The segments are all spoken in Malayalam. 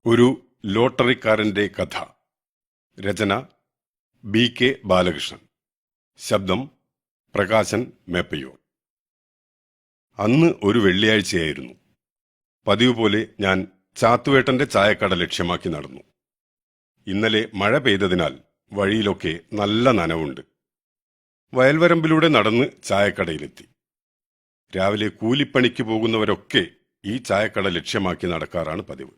ഒരു ലോട്ടറിക്കാരന്റെ കഥ. രചന BK ബാലകൃഷ്ണൻ. ശബ്ദം പ്രകാശൻ മേപ്പയ്യൂർ. അന്ന് ഒരു വെള്ളിയാഴ്ചയായിരുന്നു. പതിവ് പോലെ ഞാൻ ചാത്തുവേട്ടന്റെ ചായക്കട ലക്ഷ്യമാക്കി നടന്നു. ഇന്നലെ മഴ പെയ്തതിനാൽ വഴിയിലൊക്കെ നല്ല നനവുണ്ട്. വയൽവരമ്പിലൂടെ നടന്ന് ചായക്കടയിലെത്തി. രാവിലെ കൂലിപ്പണിക്ക് പോകുന്നവരൊക്കെ ഈ ചായക്കട ലക്ഷ്യമാക്കി നടക്കാറാണ് പതിവ്.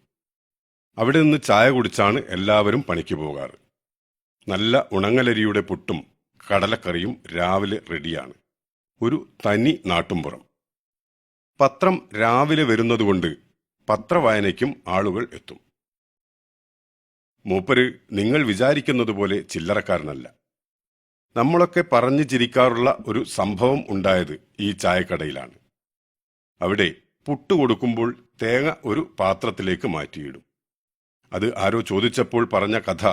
അവിടെ നിന്ന് ചായ കുടിച്ചാണ് എല്ലാവരും പണിക്ക് പോകാറ്. നല്ല ഉണങ്ങലരിയുടെ പുട്ടും കടലക്കറിയും രാവിലെ റെഡിയാണ്. ഒരു തനി നാട്ടുംപുറം. പത്രം രാവിലെ വരുന്നതുകൊണ്ട് പത്രവായനയ്ക്കും ആളുകൾ എത്തും. മൂപ്പര് നിങ്ങൾ വിചാരിക്കുന്നതുപോലെ ചില്ലറക്കാരനല്ല. നമ്മളൊക്കെ പറഞ്ഞു ചിരിക്കാറുള്ള ഒരു സംഭവം ഉണ്ടായത് ഈ ചായക്കടയിലാണ്. അവിടെ പുട്ട് കൊടുക്കുമ്പോൾ തേങ്ങ ഒരു പാത്രത്തിലേക്ക് മാറ്റിയിടും. അത് ആരോ ചോദിച്ചപ്പോൾ പറഞ്ഞ കഥ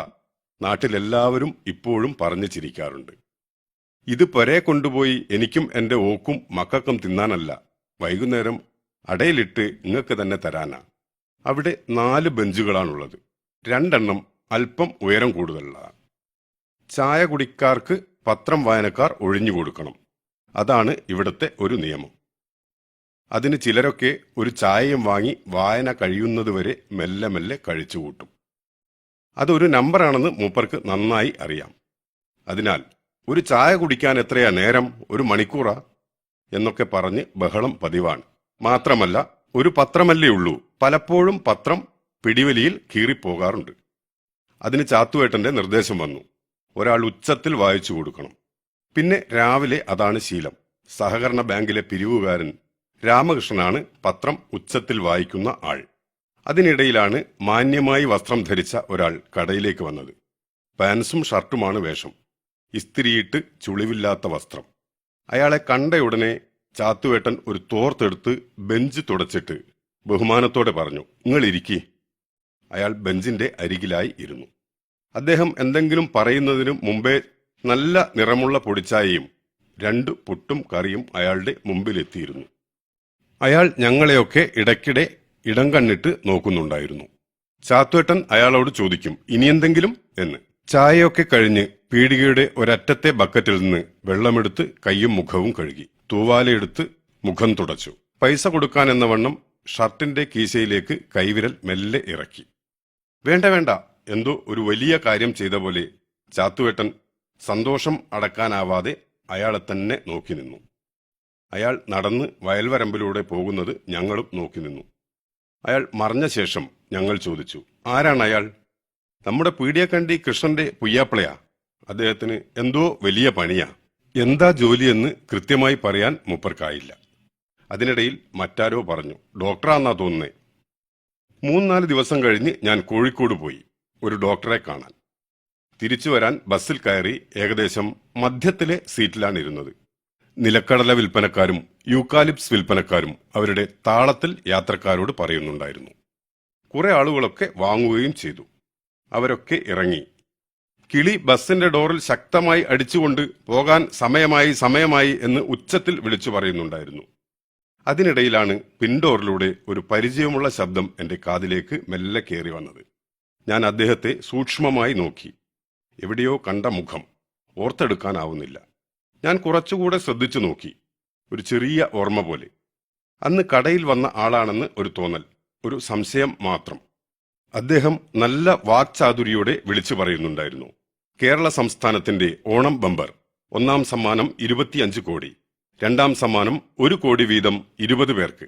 നാട്ടിലെല്ലാവരും ഇപ്പോഴും പറഞ്ഞു ചിരിക്കാറുണ്ട്. ഇത് പൊരേ കൊണ്ടുപോയി എനിക്കും എന്റെ ഓക്കും മക്കൾക്കും തിന്നാനല്ല, വൈകുന്നേരം അടയിലിട്ട് ഇങ്ങക്ക് തന്നെ തരാനാ. അവിടെ 4 ബെഞ്ചുകളാണുള്ളത്. 2 അല്പം ഉയരം കൂടുതലുള്ളതാണ്. ചായ കുടിക്കാർക്ക് പത്രം വായനക്കാർ ഒഴിഞ്ഞു കൊടുക്കണം. അതാണ് ഇവിടുത്തെ ഒരു നിയമം. അതിന് ചിലരൊക്കെ ഒരു ചായയും വാങ്ങി വായന കഴിയുന്നതുവരെ മെല്ലെ മെല്ലെ കഴിച്ചുകൂട്ടും. അതൊരു നമ്പറാണെന്ന് മൂപ്പർക്ക് നന്നായി അറിയാം. അതിനാൽ ഒരു ചായ കുടിക്കാൻ എത്രയാ നേരം, 1 മണിക്കൂറാ എന്നൊക്കെ പറഞ്ഞ് ബഹളം പതിവാണ്. മാത്രമല്ല, ഒരു പത്രമല്ലേ ഉള്ളൂ, പലപ്പോഴും പത്രം പിടിവലിയിൽ കീറിപ്പോകാറുണ്ട്. അതിന് ചാത്തുവേട്ടന്റെ നിർദ്ദേശം വന്നു. ഒരാൾ ഉച്ചത്തിൽ വായിച്ചു കൊടുക്കണം. പിന്നെ രാവിലെ അതാണ് ശീലം. സഹകരണ ബാങ്കിലെ പിരിവുകാരൻ രാമകൃഷ്ണനാണ് പത്രം ഉച്ചത്തിൽ വായിക്കുന്ന ആൾ. അതിനിടയിലാണ് മാന്യമായി വസ്ത്രം ധരിച്ച ഒരാൾ കടയിലേക്ക് വന്നത്. പാൻസും ഷർട്ടുമാണ് വേഷം. ഇസ്തിരിയിട്ട് ചുളിവില്ലാത്ത വസ്ത്രം. അയാളെ കണ്ടയുടനെ ചാത്തുവേട്ടൻ ഒരു തോർത്തെടുത്ത് ബെഞ്ച് തുടച്ചിട്ട് ബഹുമാനത്തോടെ പറഞ്ഞു, നിങ്ങളിരിക്കി. അയാൾ ബെഞ്ചിന്റെ അരികിലായി ഇരുന്നു. അദ്ദേഹം എന്തെങ്കിലും പറയുന്നതിനു മുമ്പേ നല്ല നിറമുള്ള പൊടിച്ചായയും 2 പുട്ടും കറിയും അയാളുടെ മുമ്പിലെത്തിയിരുന്നു. അയാൾ ഞങ്ങളെയൊക്കെ ഇടയ്ക്കിടെ ഇടം കണ്ണിട്ട് നോക്കുന്നുണ്ടായിരുന്നു. ചാത്തുവേട്ടൻ അയാളോട് ചോദിക്കും, ഇനിയെന്തെങ്കിലും എന്ന്. ചായയൊക്കെ കഴിഞ്ഞ് പീടികയുടെ ഒരറ്റത്തെ ബക്കറ്റിൽ നിന്ന് വെള്ളമെടുത്ത് കൈയും മുഖവും കഴുകി. തൂവാലയെടുത്ത് മുഖം തുടച്ചു. പൈസ കൊടുക്കാനെന്ന വണ്ണം ഷർട്ടിന്റെ കീശയിലേക്ക് കൈവിരൽ മെല്ലെ ഇറക്കി. വേണ്ട വേണ്ട, എന്തോ ഒരു വലിയ കാര്യം ചെയ്ത പോലെ ചാത്തുവേട്ടൻ സന്തോഷം അടക്കാനാവാതെ അയാളെ തന്നെ നോക്കി നിന്നു. അയാൾ നടന്ന് വയൽവരമ്പിലൂടെ പോകുന്നത് ഞങ്ങളും നോക്കി നിന്നു. അയാൾ മറഞ്ഞ ശേഷം ഞങ്ങൾ ചോദിച്ചു, ആരാണ് അയാൾ? നമ്മുടെ പീടിയക്കണ്ടി കൃഷ്ണന്റെ പുയ്യാപ്പിളയാ. അദ്ദേഹത്തിന് എന്തോ വലിയ പണിയാ. എന്താ ജോലിയെന്ന് കൃത്യമായി പറയാൻ മൂപ്പർക്കായില്ല. അതിനിടയിൽ മറ്റാരോ പറഞ്ഞു, ഡോക്ടറാന്നാ തോന്നുന്നേ. 3-4 ദിവസം കഴിഞ്ഞ് ഞാൻ കോഴിക്കോട് പോയി ഒരു ഡോക്ടറെ കാണാൻ. തിരിച്ചു വരാൻ ബസ്സിൽ കയറി ഏകദേശം മധ്യത്തിലെ സീറ്റിലാണ് ഇരുന്നത്. നിലക്കടല വിൽപ്പനക്കാരും യൂക്കാലിപ്സ് വിൽപ്പനക്കാരും അവരുടെ താളത്തിൽ യാത്രക്കാരോട് പറയുന്നുണ്ടായിരുന്നു. കുറെ ആളുകളൊക്കെ വാങ്ങുകയും ചെയ്തു. അവരൊക്കെ ഇറങ്ങി. കിളി ബസ്സിന്റെ ഡോറിൽ ശക്തമായി അടിച്ചുകൊണ്ട് പോകാൻ സമയമായി എന്ന് ഉച്ചത്തിൽ വിളിച്ചു പറയുന്നുണ്ടായിരുന്നു. അതിനിടയിലാണ് പിൻഡോറിലൂടെ ഒരു പരിചയമുള്ള ശബ്ദം എന്റെ കാതിലേക്ക് മെല്ലെ കയറി വന്നത്. ഞാൻ അദ്ദേഹത്തെ സൂക്ഷ്മമായി നോക്കി. എവിടെയോ കണ്ട മുഖം, ഓർത്തെടുക്കാനാവുന്നില്ല. ഞാൻ കുറച്ചുകൂടെ ശ്രദ്ധിച്ചു നോക്കി. ഒരു ചെറിയ ഓർമ്മ പോലെ. അന്ന് കടയിൽ വന്ന ആളാണെന്ന് ഒരു തോന്നൽ, ഒരു സംശയം മാത്രം. അദ്ദേഹം നല്ല വാക്ചാതുരിയോടെ വിളിച്ചു പറയുന്നുണ്ടായിരുന്നു. കേരള സംസ്ഥാനത്തിന്റെ ഓണം ബമ്പർ. 1-ാം സമ്മാനം 25 കോടി, 2-ാം സമ്മാനം 1 കോടി വീതം 20 പേർക്ക്.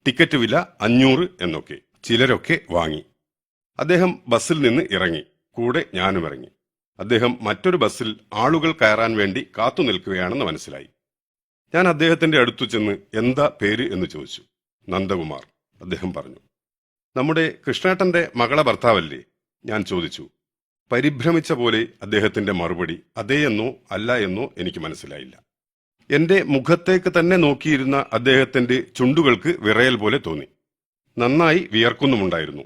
ടിക്കറ്റ് വില 500 എന്നൊക്കെ. ചിലരൊക്കെ വാങ്ങി. അദ്ദേഹം ബസ്സിൽ നിന്ന് ഇറങ്ങി. കൂടെ ഞാനും ഇറങ്ങി. അദ്ദേഹം മറ്റൊരു ബസ്സിൽ ആളുകൾ കയറാൻ വേണ്ടി കാത്തു നിൽക്കുകയാണെന്ന് മനസ്സിലായി. ഞാൻ അദ്ദേഹത്തിന്റെ അടുത്തു ചെന്ന് എന്താ പേര് എന്ന് ചോദിച്ചു. നന്ദകുമാർ, അദ്ദേഹം പറഞ്ഞു. നമ്മുടെ കൃഷ്ണേട്ടന്റെ മകളെ ഭർത്താവല്ലേ? ഞാൻ ചോദിച്ചു. പരിഭ്രമിച്ച പോലെ അദ്ദേഹത്തിന്റെ മറുപടി അതേയെന്നോ അല്ല എന്നോ എനിക്ക് മനസ്സിലായില്ല. എന്റെ മുഖത്തേക്ക് തന്നെ നോക്കിയിരുന്ന അദ്ദേഹത്തിന്റെ ചുണ്ടുകൾക്ക് വിറയൽ പോലെ തോന്നി. നന്നായി വിയർക്കുന്നുമുണ്ടായിരുന്നു.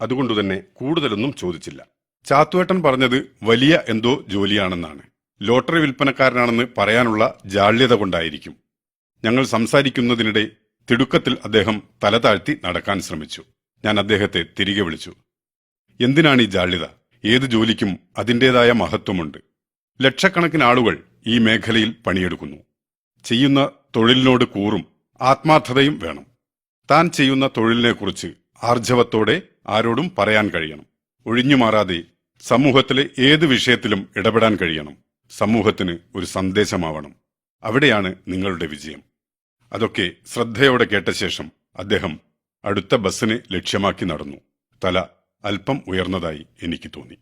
അതുകൊണ്ടുതന്നെ കൂടുതലൊന്നും ചോദിച്ചില്ല. ചാത്തുവേട്ടൻ പറഞ്ഞത് വലിയ എന്തോ ജോലിയാണെന്നാണ്. ലോട്ടറി വിൽപ്പനക്കാരനാണെന്ന് പറയാനുള്ള ജാള്യത കൊണ്ടായിരിക്കും. ഞങ്ങൾ സംസാരിക്കുന്നതിനിടെ തിടുക്കത്തിൽ അദ്ദേഹം തല താഴ്ത്തി നടക്കാൻ ശ്രമിച്ചു. ഞാൻ അദ്ദേഹത്തെ തിരികെ വിളിച്ചു. എന്തിനാണ് ഈ ജാള്യത? ഏത് ജോലിക്കും അതിൻ്റെതായ മഹത്വമുണ്ട്. ലക്ഷക്കണക്കിന് ആളുകൾ ഈ മേഖലയിൽ പണിയെടുക്കുന്നു. ചെയ്യുന്ന തൊഴിലിനോട് കൂറും ആത്മാർത്ഥതയും വേണം. താൻ ചെയ്യുന്ന തൊഴിലിനെക്കുറിച്ച് ആർജവത്തോടെ ആരോടും പറയാൻ കഴിയണം. ഒഴിഞ്ഞുമാറാതെ സമൂഹത്തിലെ ഏത് വിഷയത്തിലും ഇടപെടാൻ കഴിയണം. സമൂഹത്തിന് ഒരു സന്ദേശമാവണം. അവിടെയാണ് നിങ്ങളുടെ വിജയം. അതൊക്കെ ശ്രദ്ധയോടെ കേട്ട ശേഷം അദ്ദേഹം അടുത്ത ബസ്സിനെ ലക്ഷ്യമാക്കി നടന്നു. തല അല്പം ഉയർന്നതായി എനിക്ക് തോന്നി.